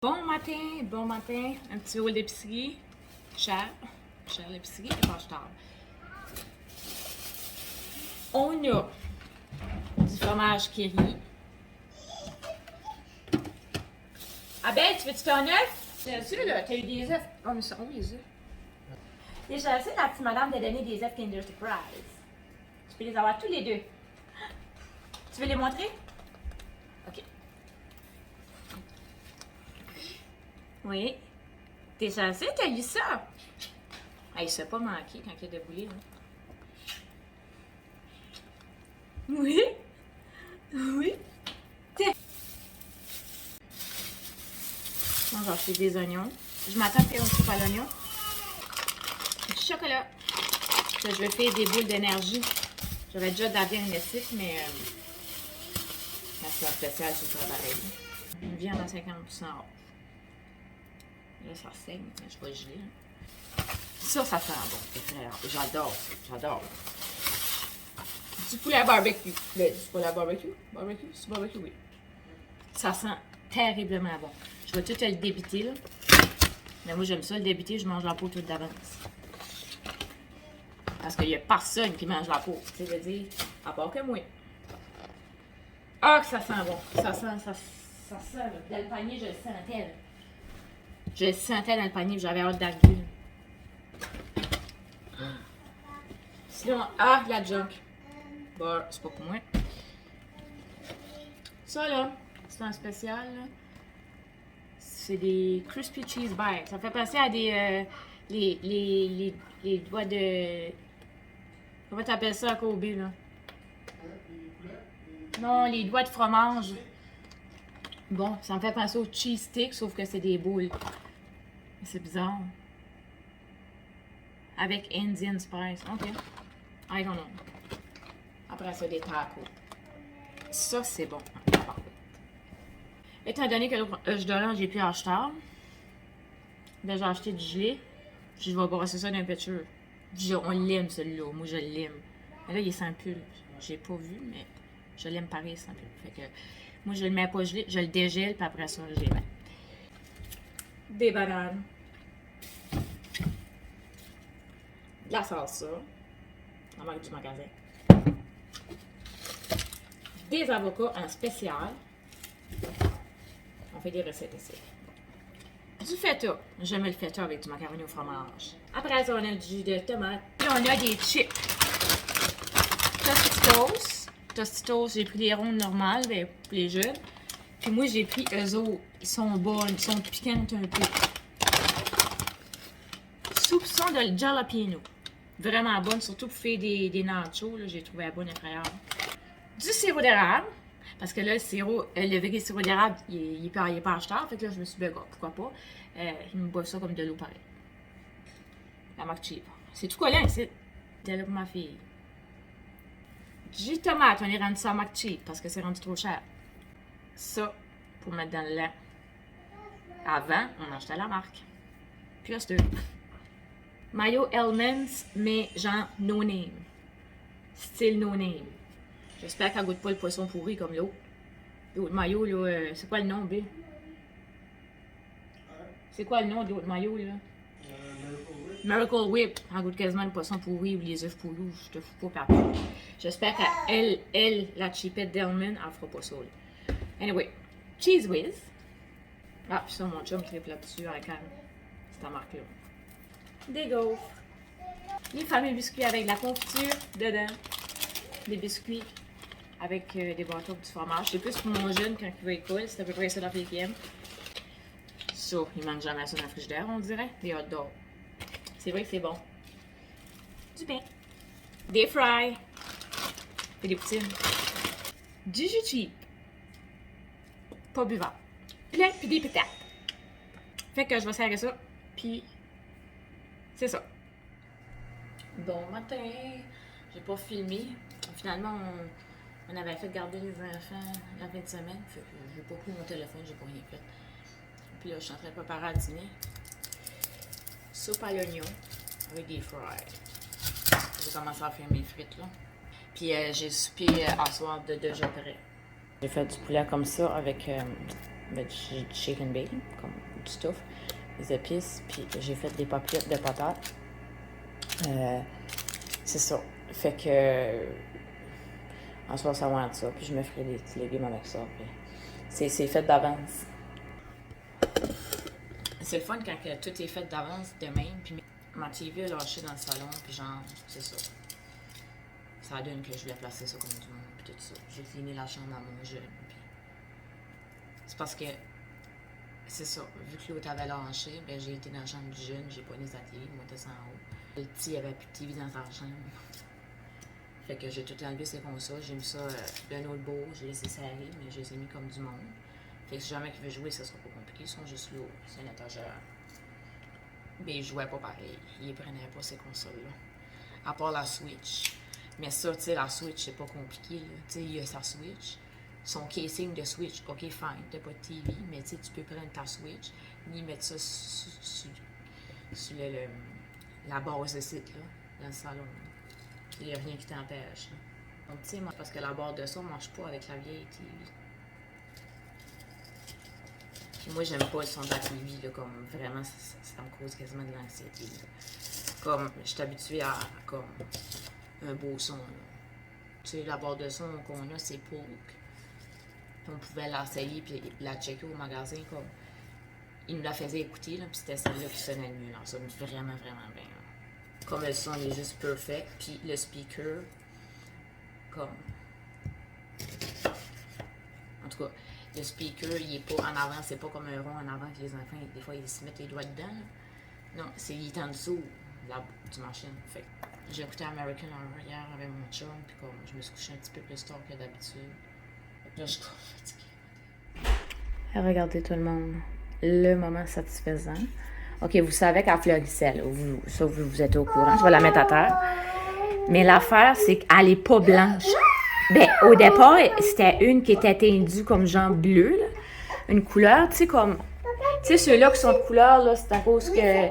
Bon matin, un petit haul d'épicerie, cher l'épicerie, et pas cher. On a du fromage Kéry. Ah ben, tu veux-tu faire un œuf? C'est sûr, là, t'as eu des œufs. Oh, mais ça, oh, les œufs. Déjà, c'est la petite madame de donner des œufs Kinder Surprise. Tu peux les avoir tous les deux. Tu veux les montrer? OK. Oui. T'es chanceux, t'as eu ça? Ah, il s'est pas manqué quand il a déboulé, là. Oui. Oui. Tiens. Moi, j'ai acheté des oignons. Je m'attends à faire une soupe à l'oignon. Du chocolat. Ça, je vais faire des boules d'énergie. J'avais déjà davé un récip, mais c'est spécial, c'est ça pareil. Une viande à 50% off. Là, ça saigne, je vais geler. Ça sent bon, c'est frère. J'adore ça, j'adore. Du poulet barbecue. Du poulet barbecue? Barbecue? C'est barbecue, oui. Ça sent terriblement bon. Je vais tout le débiter, là. Mais moi, j'aime ça, le débiter, je mange la peau toute d'avance. Parce qu'il n'y a personne qui mange la peau, tu sais, je veux dire, à part que moi. Ah, que ça sent bon. Ça sent, là. Dans le panier, je le sentais, là. Je le sentais dans le panier, j'avais hâte d'arriver. Sinon, la junk. Bon, c'est pas pour moi. Ça, là, c'est un spécial, là. C'est des Crispy Cheese Bites. Ça fait penser à des... les doigts de... Comment t'appelles ça à Kobe, là? Non, les doigts de fromage. Bon, ça me fait penser au cheese stick, sauf que c'est des boules. C'est bizarre. Avec Indian Spice. OK. I don't know. Après ça, des tacos. Ça, c'est bon. Étant donné que je donne, j'ai plus acheté. Là, j'ai acheté du gelé. Je vais brosser ça d'un pitcher. On l'aime, celui-là. Moi, je l'aime. Mais là, il est sans pulpe. J'ai pas vu, mais je l'aime pareil sans pulpe. Fait que moi, je le mets pas gelé. Je le dégèle, puis après ça, je les mets. Des bananes. De la salsa. La marque du magasin. Des avocats en spécial. On fait des recettes ici. Du feta. J'aime le feta avec du macaroni au fromage. Après ça, on a du jus de tomate. Puis on a des chips. Tostitos. Tostitos, j'ai pris les rondes normales pour les jeunes. Puis moi, j'ai pris eux autres. Ils sont bonnes, ils sont piquantes un peu. Soupçon de jalapeno. Vraiment bonne, surtout pour faire des nachos. J'ai trouvé la bonne incroyable. Du sirop d'érable. Parce que là, le vrai sirop d'érable, il est pas achetable. Fait que là, je me suis dit, pourquoi pas. Il me boit ça comme de l'eau pareil. La marque cheap. C'est tout collant ici. C'est là pour ma fille. Du tomate, on est rendu ça à marque cheap parce que c'est rendu trop cher. Ça, pour mettre dans le lait. Avant, on achetait la marque. Plus deux. Mayo Elements, mais genre no name. Style no name. J'espère qu'elle goûte pas le poisson pourri comme l'autre. L'autre maillot, là, c'est quoi le nom, B? C'est quoi le nom de l'autre maillot, là? Miracle Whip. Elle goûte quasiment le poisson pourri ou les œufs pourris. Je te fous pas, papa. J'espère qu'elle, la chipette d'Elman, elle fera pas ça, là. Anyway, Cheese Whiz. Ah, puis ça, mon chum triple là-dessus avec cette marque-là. Des gaufres. Les fameux biscuits avec de la confiture dedans. Des biscuits avec des bâtons du fromage. C'est plus pour mon jeune quand il va à l'école. C'est à peu près ça dans le PM. Ça, il manque jamais ça dans le frigidaire, on dirait. Des hot dogs. C'est vrai que c'est bon. Du pain. Des fries. Et des poutines. Du jus cheap. Pas buvable. Plein, puis des patates. Fait que je vais serrer ça. Puis, c'est ça. Bon matin. J'ai pas filmé. Finalement, on avait fait garder les enfants la fin de semaine. Fait que j'ai pas pris mon téléphone, j'ai pas rien fait. Puis là, je suis en train de préparer à dîner. Soupe à l'oignon avec des fries. J'ai commencé à faire mes frites là. Puis j'ai soupé à soir de déjà prêt. J'ai fait du poulet comme ça avec du shake and bake, comme du stuff, des épices, puis j'ai fait des papillettes de patates. C'est ça. Fait que en soir, ça va être ça, puis je me ferai des petits légumes avec ça. C'est fait d'avance. C'est le fun quand tout est fait d'avance de même, puis ma TV a lâché dans le salon, puis genre, c'est ça. Ça donne que je voulais placer ça comme du monde, puis tout ça. J'ai fini la chambre à mon jeune, puis c'est parce que, c'est ça, vu que l'autre avait lâché, ben j'ai été dans la chambre du jeune, j'ai poigné sa TV, moi j'étais en haut. Le petit, il avait plus de TV dans sa chambre. Fait que j'ai tout enlevé ces consoles, j'ai mis ça d'un autre beau, j'ai laissé serrer, mais je les ai mis comme du monde. Fait que si jamais il veut jouer, ça sera pas compliqué, ils sont juste lourds, c'est un étagère. Mais ils jouaient pas pareil, ils prenaient pas ces consoles-là. À part la Switch. Mais ça, tu sais, la Switch, c'est pas compliqué, là. Tu sais, il y a sa Switch, son casing de Switch, ok, fine, t'as pas de TV, mais tu sais, tu peux prendre ta Switch, ni mettre ça sur la base de site, là, dans le salon. Il n'y a rien qui t'empêche. Donc, tu sais, parce que la barre de son ne marche pas avec la vieille TV. Puis moi, j'aime pas le son de la TV, là, comme vraiment, ça me cause quasiment de l'anxiété. Comme, je suis habituée à, comme, un beau son, là. Tu sais, la barre de son qu'on a, c'est pour on pouvait l'essayer puis la checker au magasin, comme, ils nous la faisaient écouter, là, puis c'était celle-là qui sonnait le mieux. Ça sonne vraiment, vraiment bien, là. Comme le son est juste perfect, puis le speaker, comme... En tout cas, le speaker, il est pas en avant, c'est pas comme un rond en avant que les enfants, des fois, ils se mettent les doigts dedans, là. Non, il est en dessous du machine. Fait j'ai écouté American Horror hier avec mon chum, puis comme, je me suis couché un petit peu plus tard que d'habitude. Là, je suis trop fatiguée. Regardez tout le monde, le moment satisfaisant. OK, vous savez qu'elle florissait, là. Vous êtes au courant. Je vais la mettre à terre. Mais l'affaire, c'est qu'elle n'est pas blanche. Ben, au départ, c'était une qui était teindue comme genre bleu, là. Une couleur, tu sais, comme... Tu sais, ceux-là qui sont de couleur, là, c'est à cause que...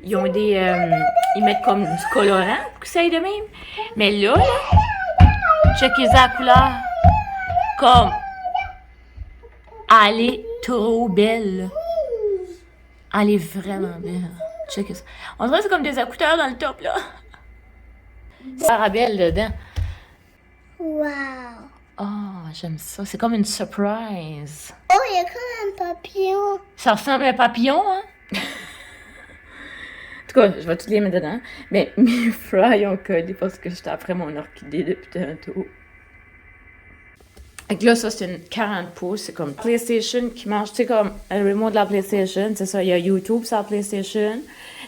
Ils ont des... ils mettent comme du colorant pour que ça aille de même. Mais là, checkez la couleur. Comme... Elle est trop belle. Elle est vraiment belle. Check ça. On dirait que c'est comme des écouteurs dans le top, là. C'est Arabelle dedans. Wow. Oh, j'aime ça. C'est comme une surprise. Oh, il y a comme un papillon. Ça ressemble à un papillon, hein? En tout cas, je vais toutes les mettre dedans. Mais mes fries ont collé parce que j'étais après mon orchidée depuis tantôt. Et là, ça, c'est une 40 pouces. C'est comme PlayStation qui marche. Tu sais, comme le remote de la PlayStation. C'est ça, il y a YouTube sur la PlayStation.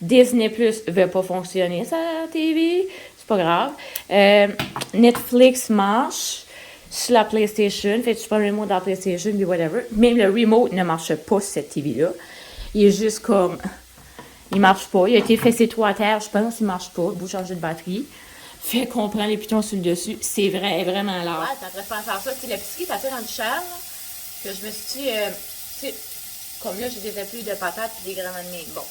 Disney Plus veut pas fonctionner sur la TV. C'est pas grave. Netflix marche sur la PlayStation. Fait que tu prends le remote de la PlayStation, puis whatever. Même le remote ne marche pas sur cette TV-là. Il est juste comme... Il marche pas. Il a été fait ses trois à terre, je pense. Il marche pas. Il faut changer de batterie. Fait qu'on prend les pitons sur le dessus. C'est vrai, vraiment là. Ouais, t'as très faire ça. Tu sais, l'épicerie, t'as fait rendu cher, là. Que je me suis dit, tu sais, comme là, j'ai des épluches de patates puis des grammes de mie. Bon.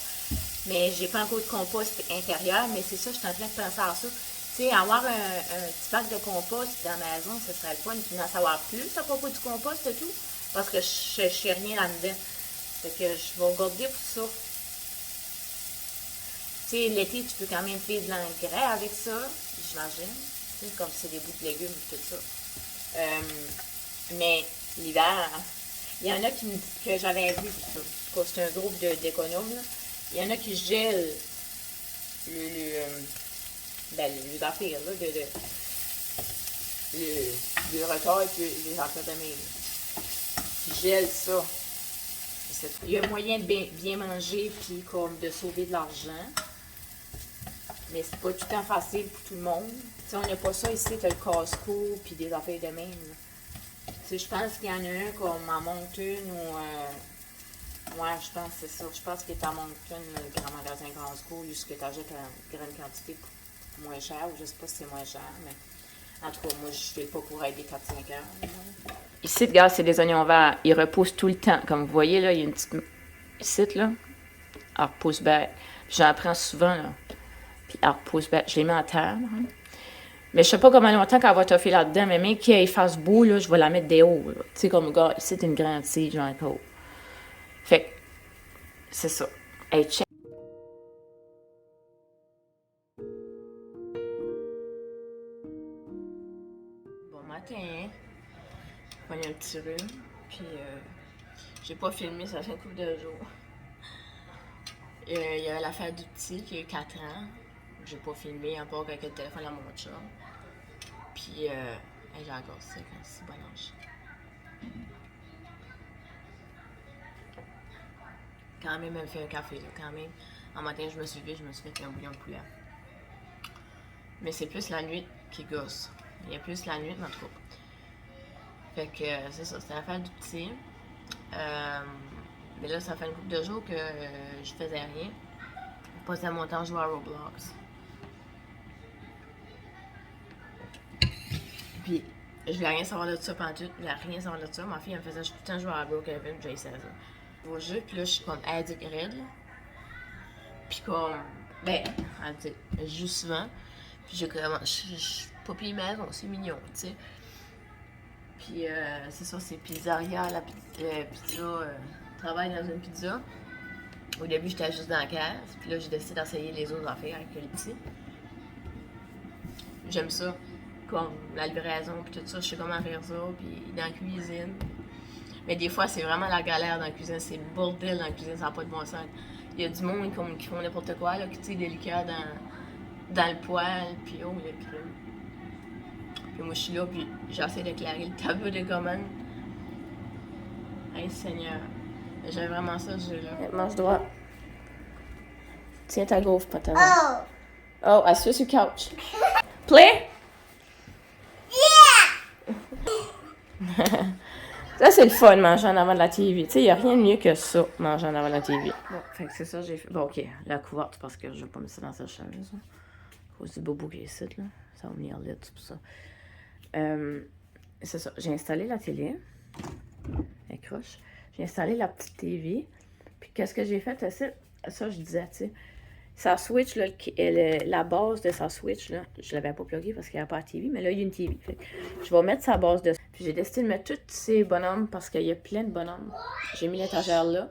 Mais j'ai pas encore de compost intérieur, mais c'est ça, je suis en train de penser à ça. Tu sais, avoir un petit pack de compost dans la maison, ce serait le fun. Puis d'en savoir plus à propos du compost et tout. Parce que je sais rien là-dedans. Fait que je vais regarder pour ça. Tu sais, l'été, tu peux quand même faire de l'engrais avec ça, j'imagine. Tu sais, comme c'est des bouts de légumes et tout ça. Mais l'hiver, il y en a qui me disent que j'avais vu, c'est un groupe d'économes, là. Il y en a qui gèlent les affaires, là, le retard et les affaires de mail. Qui gèlent ça. Il y a moyen de bien manger puis comme de sauver de l'argent. Mais c'est pas tout le temps facile pour tout le monde. Si on n'a pas ça ici, t'as le Costco puis des affaires de même. Je pense qu'il y en a un comme à Moncton ou... ouais, je pense que c'est ça. Je pense qu'il est à Moncton, le grand magasin Costco, juste que tu achètes en grande quantité pour moins cher. Ou je sais pas si c'est moins cher, mais... En tout cas, moi, je ne fais pas pour aider 4-5 heures. Ici, regarde, c'est des oignons verts. Ils repoussent tout le temps. Comme vous voyez, là, il y a une petite... Ici, là, elle repousse bien. J'en prends souvent, là. Puis elle repousse bien. Je les mets à terre, hein. Mais je sais pas comment longtemps qu'elle va toffer là-dedans, mais même qu'il fasse beau, là, je vais la mettre des hauts. Tu sais, comme, gars, ici, c'est une grande tige, genre, haut. Fait que, c'est ça. Hey, check. Bon matin. On a un petit rhume, puis j'ai pas filmé, ça fait un couple de jours. Il y a l'affaire du petit qui a eu 4 ans. J'ai pas filmé, à part avec le téléphone à mon chum. Puis, j'ai encore ça quand c'est bon âge. Quand même, elle me fait un café, là. Quand même, un matin, je me suis levée, je me suis fait un bouillon de poulet. Mais c'est plus la nuit qui gosse. Il y a plus la nuit, en tout cas. Fait que c'est ça, c'était l'affaire du petit. Mais là, ça fait une couple de jours que je faisais rien. Je passais mon temps à jouer à Roblox. Puis, je voulais rien savoir de ça pantoute. Je voulais rien savoir de ça. Ma fille, elle me faisait tout le temps jouer à Brookhaven, j'ai 16 ans. Au jeu, puis là, je suis comme addict raide, là. Puis comme, ben, addict, je joue souvent. Puis j'ai comme, je pas payé maison, c'est mignon, tu sais. Puis c'est ça, c'est pizzeria, la pizza, travaille dans une pizza. Au début, j'étais juste dans la case, puis là, j'ai décidé d'essayer les autres affaires avec le petit. J'aime ça, comme la livraison, puis tout ça, je sais comment faire ça, puis dans la cuisine. Mais des fois, c'est vraiment la galère dans la cuisine, c'est le bordel dans la cuisine, ça n'a pas de bon sens. Il y a du monde qui font n'importe quoi, là, qui tirent des liqueurs dans le poêle, puis oh, il y a plus. Puis moi, je suis là, puis j'essaie d'éclairer le tableau de commande. Hey, Seigneur. J'aime vraiment ça, ce jeu-là. Mange droit. Tiens ta gaufre, pas ta main. Oh, assure sur le couch. Play? Yeah! Ça, c'est le fun, manger en avant de la TV. Tu sais, il n'y a rien de mieux que ça, manger en avant de la TV. Bon, fait que c'est ça, j'ai fait. Bon, OK, la couverte, parce que je vais pas me mettre dans cette chaise. À cause du bobo qui est ici, là. Ça va venir là, tout ça. C'est ça, j'ai installé la télé. Elle croche. J'ai installé la petite TV. Puis qu'est-ce que j'ai fait? Ça, je disais, tu sais, sa Switch, là, la base de sa Switch, là, je l'avais pas pluguée parce qu'il n'y a pas de TV, mais là, il y a une TV. Fait que je vais mettre sa base de... Puis j'ai décidé de mettre tous ces bonhommes parce qu'il y a plein de bonhommes. J'ai mis l'étagère là.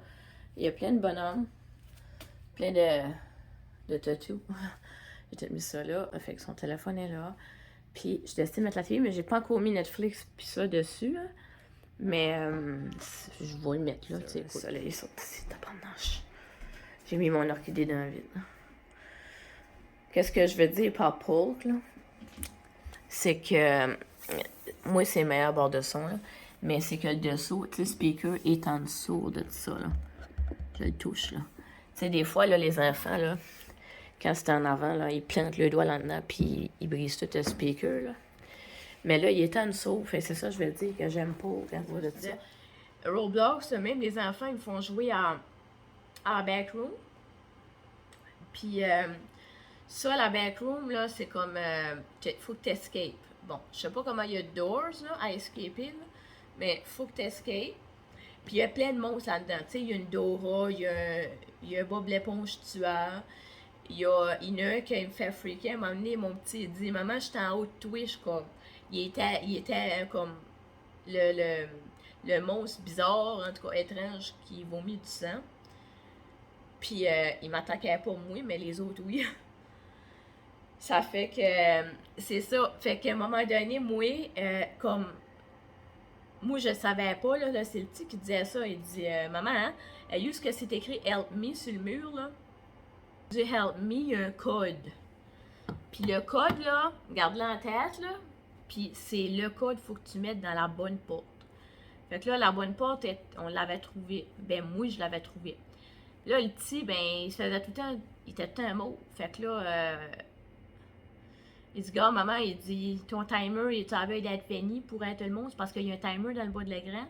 Il y a plein de bonhommes. Plein de tatous. J'ai peut-être mis ça là. Fait que son téléphone est là. Puis j'ai décidé de mettre la TV, mais j'ai pas encore mis Netflix puis ça dessus, là. Mais je vais le mettre là, tu sais. Le soleil sort ici, tabarnache. J'ai mis mon orchidée dans le vide. Qu'est-ce que je veux dire par Polk, là? C'est que moi, c'est meilleur bord de son, là. Mais c'est que le dessous, tu sais, le speaker est en dessous de tout ça, là. Je le touche, là. Tu sais, des fois, là, les enfants, là, quand c'est en avant, là, ils plantent le doigt là-dedans, puis ils brisent tout le speaker, là. Mais là, il est en dessous, fait c'est ça, je veux dire, que j'aime pas quand je vois de ça. Roblox, même les enfants, ils me font jouer à Backroom. Puis ça, la Backroom, là, c'est comme, faut que t'escapes. Bon, je sais pas comment il y a Doors, là, à escaper, là, mais faut que t'escapes. Puis il y a plein de monstres là-dedans. Tu sais, il y a une Dora, il y a un Bob l'éponge tueur. Il y en a un qui me fait freaker. À un moment donné, mon petit, il dit, maman, j'étais en haut de Twitch, comme. Il était comme le monstre bizarre, en tout cas étrange, qui vomit du sang. Puis il m'attaquait pas moi, mais les autres, oui. Ça fait que c'est ça. Fait qu'à un moment donné, moi, comme moi je savais pas, là c'est le petit qui disait ça. Il dit maman, hein, où est-ce que c'est écrit Help me sur le mur, là? Il dit Help me, il y a un code. Puis le code, là, garde-le en tête, là. Puis c'est le code, il faut que tu mettes dans la bonne porte. Fait que là, la bonne porte, on l'avait trouvée. Ben, moi, je l'avais trouvée. Là, le petit, ben, il se faisait tout le temps, il était tout le temps mauve. Fait que là, il dit, gars, maman, il dit, ton timer, il est à veille d'être fini pour être le monstre parce qu'il y a un timer dans le bas de l'écran.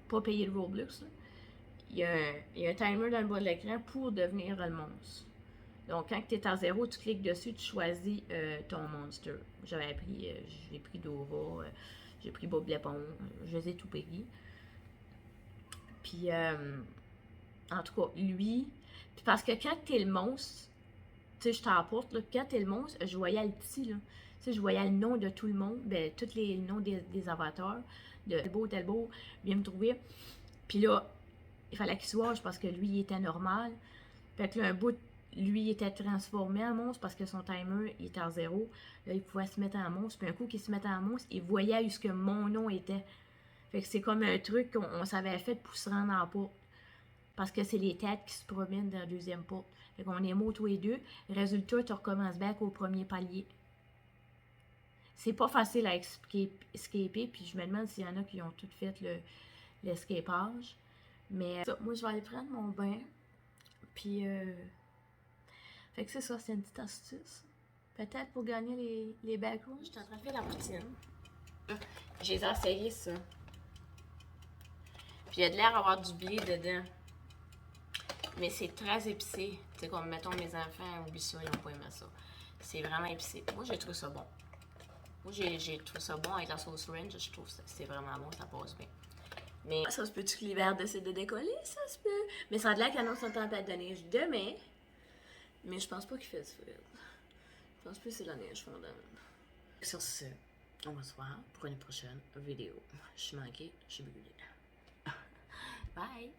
Pas payer le Roblox, là. Il y a un timer dans le bas de l'écran pour devenir le monstre. Donc, quand tu es à 0, tu cliques dessus, tu choisis ton monster. J'ai pris Dora, j'ai pris Bob l'éponge, je les ai tout payés. Puis, en tout cas, lui, parce que quand tu es le monstre, tu sais, je t'apporte, là, quand tu es le monstre, je voyais le petit, là. sais, je voyais le nom de tout le monde, ben, tous les noms des avatars, de tel beau, viens me trouver. Puis là, il fallait qu'il se wash parce que lui, il était normal. Fait que là, un bout, lui, il était transformé en monstre parce que son timer, il était à 0. Là, il pouvait se mettre en monstre. Puis un coup qu'il se mettait en monstre, il voyait où ce que mon nom était. Fait que c'est comme un truc qu'on s'avait fait pour se rendre en porte. Parce que c'est les têtes qui se promènent dans la deuxième porte. Fait qu'on est mots tous les deux. Résultat, tu recommences back au premier palier. C'est pas facile à escaper, puis je me demande s'il y en a qui ont tout fait l'escapage. Mais ça, moi, je vais aller prendre mon bain. Puis, fait que c'est ça, c'est une petite astuce. Peut-être pour gagner les backrooms. Je suis en train de faire la routine. J'ai essayé ça. Puis il y a de l'air d'avoir du blé dedans. Mais c'est très épicé. Tu sais, comme mettons mes enfants, oublient ça, ils n'ont pas aimé ça. C'est vraiment épicé. Moi, j'ai trouvé ça bon. Moi, j'ai trouvé ça bon avec la sauce ranch. Je trouve que c'est vraiment bon, ça passe bien. Mais ça se peut-tu que l'hiver décide de décoller? Ça se peut. Mais ça a de l'air qu'il annonce une tempête de neige demain. Mais je pense pas qu'il fait du frais. Je pense plus que c'est la neige fondante. Sur ce, on va se voir pour une prochaine vidéo. Je suis manquée, je suis brûlée. Bye!